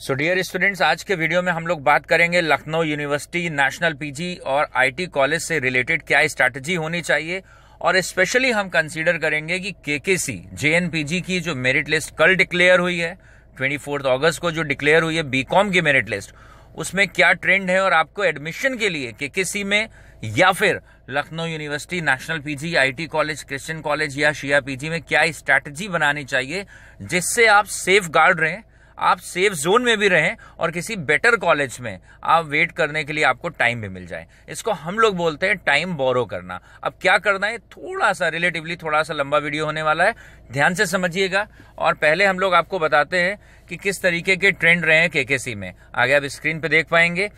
So dear students, आज के video में हम लोग बात करेंगे लखनऊ यूनिवर्सिटी नेशनल पीजी और आईटी कॉलेज से रिलेटेड क्या स्ट्रैटेजी होनी चाहिए। और स्पेशली हम कंसीडर करेंगे कि केकेसी जेएनपीजी की जो मेरिट लिस्ट कल डिक्लेयर हुई है 24 अगस्त को जो डिक्लेयर हुई है बीकॉम की मेरिट लिस्ट, उसमें क्या ट्रेंड है और आपको एडमिशन के लिए केकेसी में या फिर Lucknow university national PG, IT college, Christian college या शिया पीजी में क्या स्ट्रैटेजी बनानी चाहिए जिससे आप सेफ गार्ड रहें, आप सेफ जोन में भी रहें और किसी बेटर कॉलेज में आप वेट करने के लिए आपको टाइम भी मिल जाए। इसको हम लोग बोलते हैं टाइम बोरो करना। अब क्या करना है, थोड़ा सा रिलेटिवली थोड़ा सा लंबा वीडियो होने वाला है, ध्यान से समझिएगा। और पहले हम लोग आपको बताते हैं कि किस तरीके के ट्रेंड रहे हैं केकेसी में। आगे आप स्क्रीन पे देख पाएंगे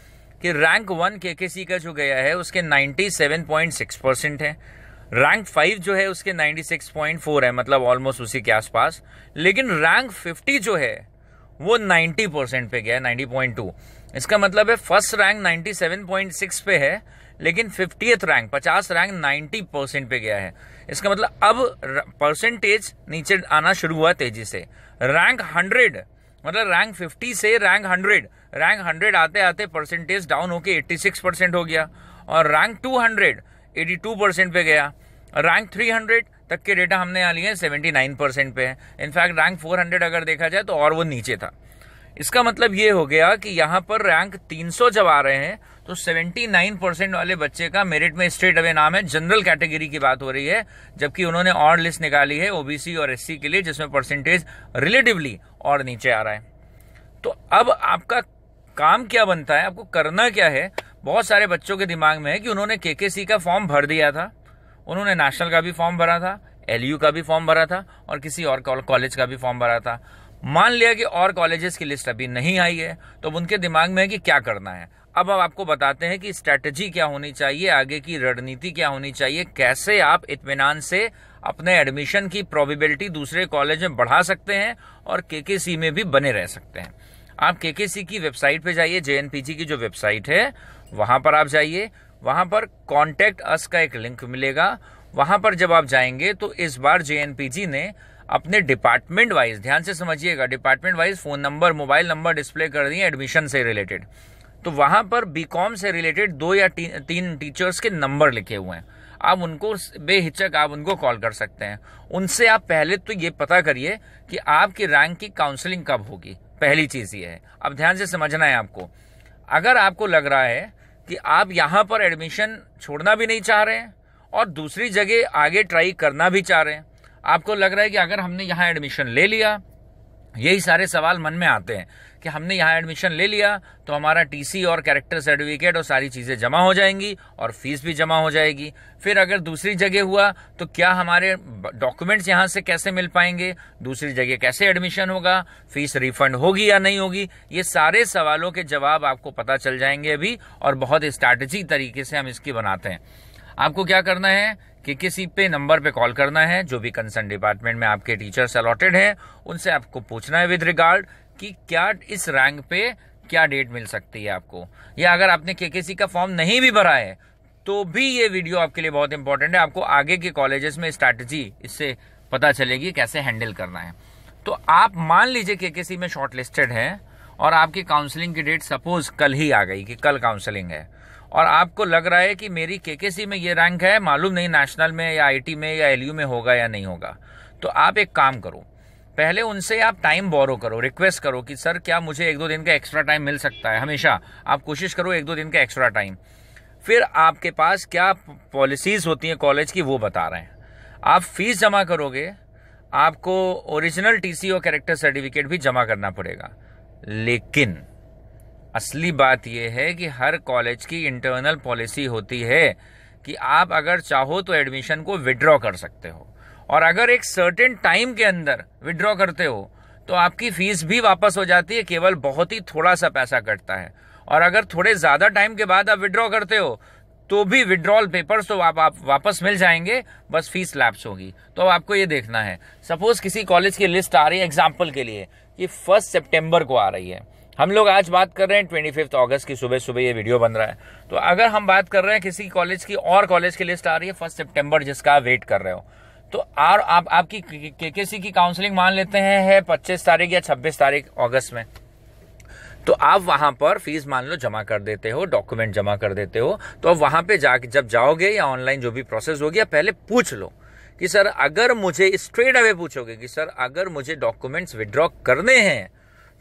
कि रैंक 1 केकेसी का जो गया है उसके 97.6% है। रैंक 5 जो है उसके 96.4 है, मतलब ऑलमोस्ट उसी के आसपास। लेकिन रैंक 50 जो है वो 90% पे गया है, 90.2। इसका मतलब है फर्स्ट रैंक 97.6 पे है, लेकिन 50th रैंक 50 रैंक 90% पे गया है। इसका मतलब अब परसेंटेज नीचे आना शुरू हुआ तेजी से। रैंक 100 मतलब रैंक 50 से रैंक 100 आते आते परसेंटेज डाउन होके 86% हो गया। और रैंक 200 82% पे गया। रैंक 300 तक के डेटा हमने यहाँ लिए 79% पे है। इनफैक्ट रैंक 400 अगर देखा जाए तो और वो नीचे था। इसका मतलब ये हो गया कि यहाँ पर रैंक 300 जब आ रहे हैं तो 79% वाले बच्चे का मेरिट में स्ट्रेट अवे नाम है। जनरल कैटेगरी की बात हो रही है, जबकि उन्होंने और लिस्ट निकाली है ओबीसी और एससी के लिए, जिसमें परसेंटेज रिलेटिवली और नीचे आ रहा है। तो अब आपका काम क्या बनता है, आपको करना क्या है। बहुत सारे बच्चों के दिमाग में है कि उन्होंने केकेसी का फॉर्म भर दिया था, उन्होंने नेशनल का भी फॉर्म भरा था, एलयू का भी फॉर्म भरा था और किसी और कॉलेज का भी फॉर्म भरा था। मान लिया कि और कॉलेजेस की लिस्ट अभी नहीं आई है, तो उनके दिमाग में है कि क्या करना है। अब आपको बताते हैं कि स्ट्रैटेजी क्या होनी चाहिए, आगे की रणनीति क्या होनी चाहिए, कैसे आप इत्मीनान से अपने एडमिशन की प्रोबेबिलिटी दूसरे कॉलेज में बढ़ा सकते हैं और केकेसी में भी बने रह सकते हैं। आप केकेसी की वेबसाइट पे जाइए, जेएनपीजी की जो वेबसाइट है वहां पर आप जाइए। वहां पर कॉन्टेक्ट अस का एक लिंक मिलेगा। वहां पर जब आप जाएंगे तो इस बार जेएनपीजी ने अपने डिपार्टमेंट वाइज, ध्यान से समझिएगा, department wise phone number, mobile number display कर दिए एडमिशन से रिलेटेड। तो वहां पर बीकॉम से रिलेटेड 2 या 3 टीचर्स के नंबर लिखे हुए हैं। आप उनको बेहिचक आप उनको कॉल कर सकते हैं। उनसे आप पहले तो ये पता करिए कि आपकी रैंक की काउंसलिंग कब होगी। पहली चीज ये है। अब ध्यान से समझना है आपको। अगर आपको लग रहा है कि आप यहां पर एडमिशन छोड़ना भी नहीं चाह रहे हैं और दूसरी जगह आगे ट्राई करना भी चाह रहे हैं, आपको लग रहा है कि अगर हमने यहां एडमिशन ले लिया, यही सारे सवाल मन में आते हैं कि हमने यहाँ एडमिशन ले लिया तो हमारा टीसी और कैरेक्टर सर्टिफिकेट और सारी चीजें जमा हो जाएंगी और फीस भी जमा हो जाएगी। फिर अगर दूसरी जगह हुआ तो क्या हमारे डॉक्यूमेंट्स यहाँ से कैसे मिल पाएंगे, दूसरी जगह कैसे एडमिशन होगा, फीस रिफंड होगी या नहीं होगी। ये सारे सवालों के जवाब आपको पता चल जाएंगे अभी, और बहुत स्ट्रैटेजी तरीके से हम इसकी बनाते हैं। आपको क्या करना है कि किसी पे नंबर पे कॉल करना है, जो भी कंसर्न डिपार्टमेंट में आपके टीचर्स अलॉटेड हैं, उनसे आपको पूछना है विद रिगार्ड कि क्या इस रैंक पे क्या डेट मिल सकती है आपको। या अगर आपने केकेसी का फॉर्म नहीं भी भरा है तो भी ये वीडियो आपके लिए बहुत इंपॉर्टेंट है। आपको आगे के कॉलेजेस में स्ट्रैटेजी इससे पता चलेगी कैसे हैंडल करना है। तो आप मान लीजिए केकेसी में शॉर्ट लिस्टेड है और आपकी काउंसलिंग की डेट सपोज कल ही आ गई कि कल काउंसलिंग है, और आपको लग रहा है कि मेरी केकेसी में ये रैंक है, मालूम नहीं नेशनल में या आईटी में या एलयू में होगा या नहीं होगा। तो आप एक काम करो, पहले उनसे आप टाइम बोरो करो, रिक्वेस्ट करो कि सर क्या मुझे 1-2 दिन का एक्स्ट्रा टाइम मिल सकता है। हमेशा आप कोशिश करो 1-2 दिन का एक्स्ट्रा टाइम। फिर आपके पास क्या पॉलिसीज होती हैं कॉलेज की वो बता रहे हैं। आप फीस जमा करोगे, आपको ओरिजिनल टीसी और कैरेक्टर सर्टिफिकेट भी जमा करना पड़ेगा। लेकिन असली बात यह है कि हर कॉलेज की इंटरनल पॉलिसी होती है कि आप अगर चाहो तो एडमिशन को विड्रॉ कर सकते हो, और अगर एक सर्टेन टाइम के अंदर विड्रॉ करते हो तो आपकी फीस भी वापस हो जाती है, केवल बहुत ही थोड़ा सा पैसा कटता है। और अगर थोड़े ज्यादा टाइम के बाद आप विड्रॉ करते हो तो भी विड्रॉल पेपर्स तो आप वापस मिल जाएंगे, बस फीस लैप्स होगी। तो आपको ये देखना है, सपोज किसी कॉलेज की लिस्ट आ रही है एग्जाम्पल के लिए कि 1 सितंबर को आ रही है, हम लोग आज बात कर रहे हैं 25 अगस्त की सुबह सुबह ये वीडियो बन रहा है। तो अगर हम बात कर रहे हैं किसी कॉलेज की और कॉलेज की लिस्ट आ रही है 1 सितंबर जिसका आप वेट कर रहे हो, तो आप आपकी केकेसी की काउंसलिंग मान लेते हैं है 25 तारीख या 26 तारीख अगस्त में। तो आप वहां पर फीस मान लो जमा कर देते हो, डॉक्यूमेंट जमा कर देते हो, तो अब वहां पे जाके जब जाओगे या ऑनलाइन जो भी प्रोसेस होगी, आप पहले पूछ लो कि सर अगर मुझे, स्ट्रेट अवे पूछोगे कि सर अगर मुझे डॉक्यूमेंट्स विड्रॉ करने हैं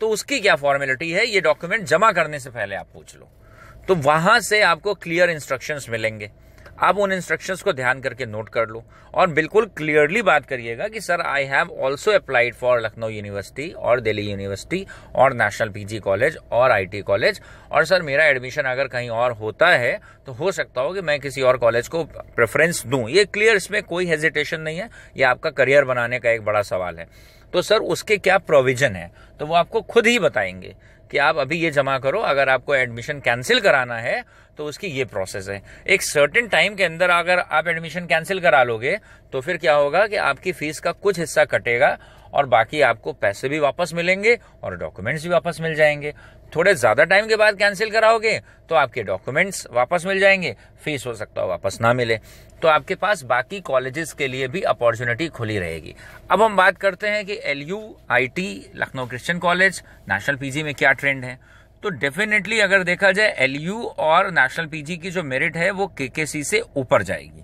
तो उसकी क्या फॉर्मेलिटी है, ये डॉक्यूमेंट जमा करने से पहले आप पूछ लो। तो वहां से आपको क्लियर इंस्ट्रक्शंस मिलेंगे, आप उन इंस्ट्रक्शंस को ध्यान करके नोट कर लो और बिल्कुल क्लियरली बात करिएगा कि sir I have also applied for Lucknow university और दिल्ली यूनिवर्सिटी और नेशनल पीजी कॉलेज और आईटी कॉलेज, और सर मेरा एडमिशन अगर कहीं और होता है तो हो सकता हो कि मैं किसी और कॉलेज को प्रेफरेंस दूं। ये क्लियर, इसमें कोई हेजिटेशन नहीं है, ये आपका करियर बनाने का एक बड़ा सवाल है। तो सर उसके क्या प्रोविजन है तो वो आपको खुद ही बताएंगे कि आप अभी ये जमा करो, अगर आपको एडमिशन कैंसिल कराना है तो उसकी ये प्रोसेस है। एक सर्टेन टाइम के अंदर अगर आप एडमिशन कैंसिल करा लोगे तो फिर क्या होगा कि आपकी फीस का कुछ हिस्सा कटेगा और बाकी आपको पैसे भी वापस मिलेंगे और डॉक्यूमेंट्स भी वापस मिल जाएंगे। थोड़े ज्यादा टाइम के बाद कैंसिल कराओगे तो आपके डॉक्यूमेंट्स वापस मिल जाएंगे, फीस हो सकता है वापस ना मिले, तो आपके पास बाकी कॉलेजेस के लिए भी अपॉर्चुनिटी खुली रहेगी। अब हम बात करते हैं कि LU, IT, Lucknow Christian college, national PG में क्या ट्रेंड है। तो डेफिनेटली अगर देखा जाए LU और नेशनल पीजी की जो मेरिट है वो KKC से ऊपर जाएगी।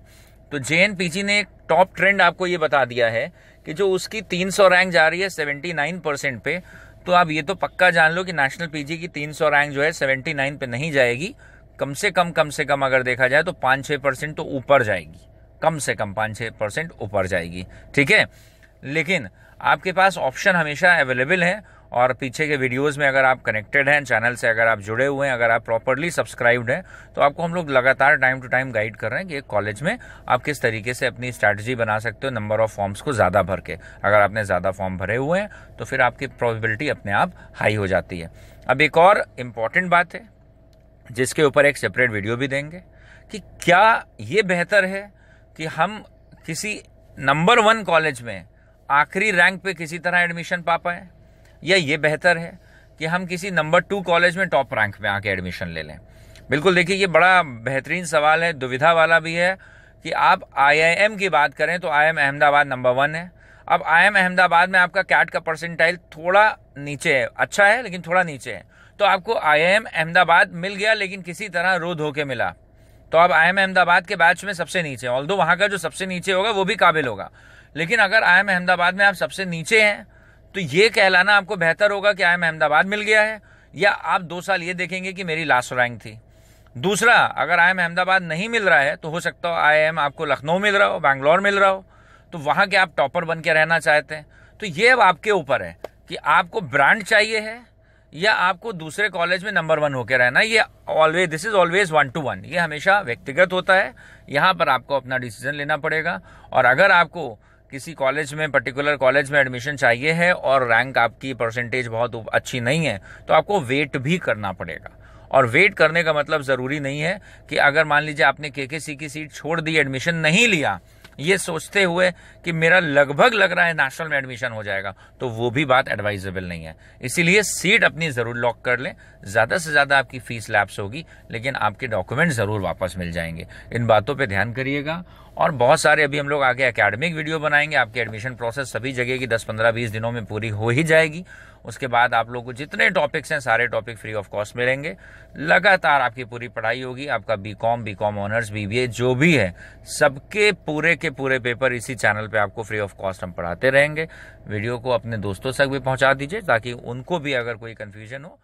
तो JNPG ने एक टॉप ट्रेंड आपको ये बता दिया है कि जो उसकी 300 रैंक जा रही है 79% पे, तो आप ये तो पक्का जान लो कि नेशनल पीजी की 300 रैंक जो है 79 पे नहीं जाएगी, कम से कम अगर देखा जाए तो 5-6% तो ऊपर जाएगी, कम से कम 5-6% ऊपर जाएगी, ठीक है। लेकिन आपके पास ऑप्शन हमेशा अवेलेबल है और पीछे के वीडियोस में अगर आप कनेक्टेड हैं चैनल से, अगर आप जुड़े हुए हैं, अगर आप प्रॉपरली सब्सक्राइब्ड हैं, तो आपको हम लोग लगातार टाइम टू टाइम गाइड कर रहे हैं कि एक कॉलेज में आप किस तरीके से अपनी स्ट्रैटेजी बना सकते हो नंबर ऑफ फॉर्म्स को ज़्यादा भर के। अगर आपने ज़्यादा फॉर्म भरे हुए हैं तो फिर आपकी प्रोबेबिलिटी अपने आप हाई हो जाती है। अब एक और इम्पॉर्टेंट बात है जिसके ऊपर एक सेपरेट वीडियो भी देंगे कि क्या ये बेहतर है कि हम किसी नंबर 1 कॉलेज में आखिरी रैंक पे किसी तरह एडमिशन पा पाए, या ये बेहतर है कि हम किसी नंबर 2 कॉलेज में टॉप रैंक में आके एडमिशन ले लें। बिल्कुल देखिए, ये बड़ा बेहतरीन सवाल है, दुविधा वाला भी है कि आप IIM की बात करें तो IIM अहमदाबाद नंबर 1 है। अब IIM अहमदाबाद में आपका कैट का परसेंटाइल थोड़ा नीचे है, अच्छा है लेकिन थोड़ा नीचे है, तो आपको IIM अहमदाबाद मिल गया लेकिन किसी तरह रोध होके मिला, तो अब IIM अहमदाबाद के बैच में सबसे नीचे, ऑल्दो वहां का जो सबसे नीचे होगा वो भी काबिल होगा, लेकिन अगर IIM अहमदाबाद में आप सबसे नीचे हैं तो ये कहलाना आपको बेहतर होगा कि IIM अहमदाबाद मिल गया है, या आप 2 साल ये देखेंगे कि मेरी लास्ट रैंक थी। दूसरा, अगर IIM अहमदाबाद नहीं मिल रहा है तो हो सकता हो IIM आपको लखनऊ मिल रहा हो, बैंगलोर मिल रहा हो, तो वहां के आप टॉपर बन के रहना चाहते हैं। तो ये अब आपके ऊपर है कि आपको ब्रांड चाहिए है या आपको दूसरे कॉलेज में नंबर 1 होकर रहना। ये always, this is always 1 to 1, ये हमेशा व्यक्तिगत होता है। यहाँ पर आपको अपना डिसीजन लेना पड़ेगा, और अगर आपको किसी कॉलेज में, पर्टिकुलर कॉलेज में एडमिशन चाहिए है और रैंक आपकी परसेंटेज बहुत अच्छी नहीं है तो आपको वेट भी करना पड़ेगा। और वेट करने का मतलब जरूरी नहीं है कि अगर मान लीजिए आपने KKC की सीट छोड़ दी, एडमिशन नहीं लिया, ये सोचते हुए कि मेरा लगभग लग रहा है नेशनल में एडमिशन हो जाएगा, तो वो भी बात एडवाइजेबल नहीं है। इसीलिए सीट अपनी जरूर लॉक कर लें। ज्यादा से ज्यादा आपकी फीस लैप्स होगी लेकिन आपके डॉक्यूमेंट जरूर वापस मिल जाएंगे। इन बातों पे ध्यान करिएगा। और बहुत सारे अभी हम लोग आगे एकेडमिक वीडियो बनाएंगे। आपकी एडमिशन प्रोसेस सभी जगह की 10, 15, 20 दिनों में पूरी हो ही जाएगी। उसके बाद आप लोग को जितने टॉपिक्स हैं सारे टॉपिक फ्री ऑफ कॉस्ट मिलेंगे। लगातार आपकी पूरी पढ़ाई होगी। आपका बीकॉम ऑनर्स, BBA जो भी है, सबके पूरे के पूरे पेपर इसी चैनल पे आपको फ्री ऑफ कॉस्ट हम पढ़ाते रहेंगे। वीडियो को अपने दोस्तों तक भी पहुंचा दीजिए ताकि उनको भी अगर कोई कंफ्यूजन हो